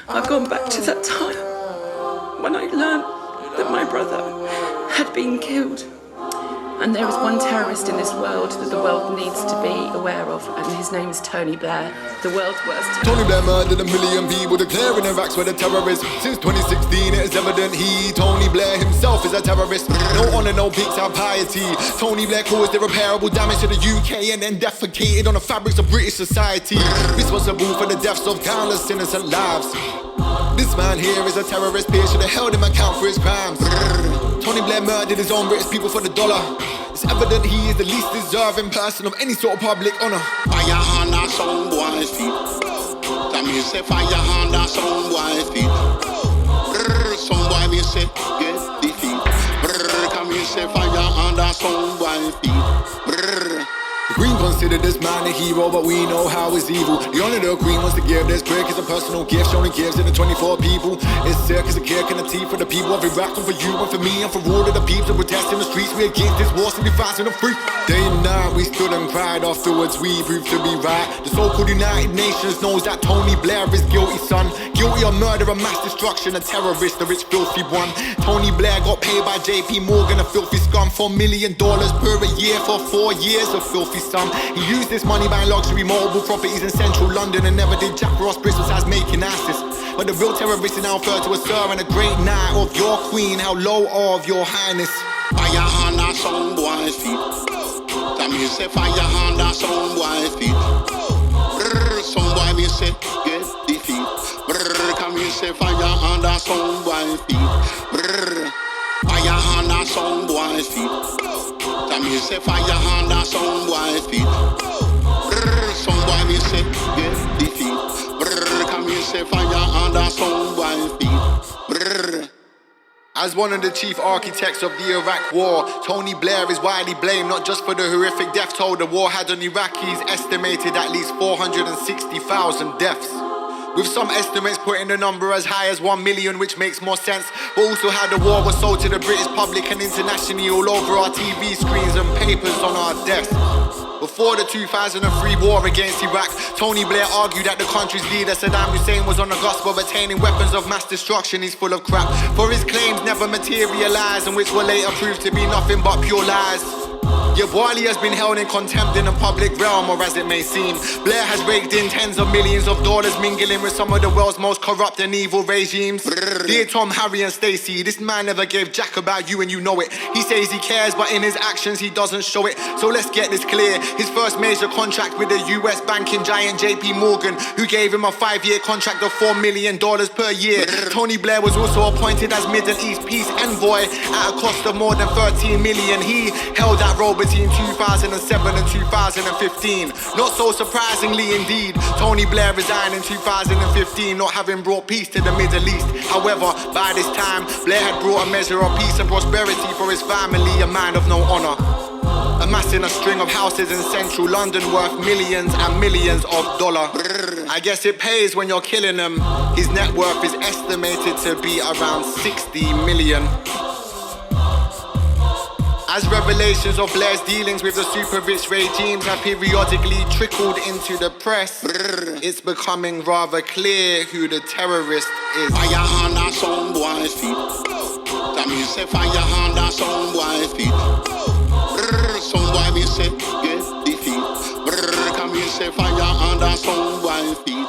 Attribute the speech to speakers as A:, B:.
A: I've gone back to that time when I learned that my brother had been killed. And there is one terrorist in this world that the world needs to be aware of, and his name is Tony Blair, the world's worst.
B: Tony Blair murdered 1 million people, declaring Iraq's were the terrorists. Since 2016 it is evident Tony Blair himself, is a terrorist. No honor, no peaks out piety. Tony Blair caused irreparable damage to the UK and then defecated on the fabrics of British society, responsible for the deaths of countless innocent lives. This man here is a terrorist, peer should have held him account for his crimes. Tony Blair murdered his own British people for the dollar. It's evident he is the least deserving person of any sort of public honour.
C: Fire under some boy's feet. Tell me say fire under some boy's feet. Some boy me say get defeat. Come me say fire under some boy's feet.
B: The Queen considered this man a hero, but we know how he's evil. The honour the Queen wants to give this prick is a personal gift. She only gives it to 24 people. It's circus, a kick and a teeth for the people of Iraq, and for you and for me and for all of the people who protest in the streets. We against this war, simply fasting and free. Day and night we stood and cried. Afterwards we proved to be right. The so-called United Nations knows that Tony Blair is guilty, son. Guilty of murder and mass destruction, a terrorist, a rich filthy one. Tony Blair got paid by JP Morgan, a filthy scum, $4 million per a year for 4 years of filthy sum. He used this money buying luxury mobile properties in central London and never did Jack Ross Bristol as making asses. But the real terrorist is now referred to as Sir and a great knight of your Queen. How low of your highness.
C: Fire under some boy's feet. Tell me say fire under some boy's feet. Some boy me say get defeat. Come me say fire under some boy's feet. Fire under some boy's feet. Tell me say fire under some boy's feet. Some boy me say get defeat. Come me say fire under some boy's feet.
B: As one of the chief architects of the Iraq War, Tony Blair is widely blamed not just for the horrific death toll the war had on Iraqis, estimated at least 460,000 deaths. With some estimates putting the number as high as 1 million, which makes more sense, but also how the war was sold to the British public and internationally all over our TV screens and papers on our desks. Before the 2003 war against Iraq, Tony Blair argued that the country's leader Saddam Hussein was on the cusp of attaining weapons of mass destruction. He's full of crap, for his claims never materialized and which were later proved to be nothing but pure lies. Yeah, Wiley has been held in contempt in the public realm, or as it may seem. Blair has raked in tens of millions of dollars, mingling with some of the world's most corrupt and evil regimes. Dear Tom, Harry and Stacey, this man never gave jack about you and you know it. He says he cares, but in his actions he doesn't show it. So let's get this clear. His first major contract with the US banking giant JP Morgan, who gave him a 5-year contract of $4 million per year. Tony Blair was also appointed as Middle East peace envoy at a cost of more than 13 million. He held that role between 2007 and 2015. Not so surprisingly indeed, Tony Blair resigned in 2015, not having brought peace to the Middle East. However, by this time, Blair had brought a measure of peace and prosperity for his family, a man of no honour. Amassing a string of houses in central London worth millions and millions of dollars. I guess it pays when you're killing him. His net worth is estimated to be around 60 million. As revelations of Blair's dealings with the super rich regimes have periodically trickled into the press, it's becoming rather clear who the terrorist is.
C: Fire under some boy's feet. Tell me say fire under some boy's feet. Some boy me say get defeat. Come me say fire under some boy's feet.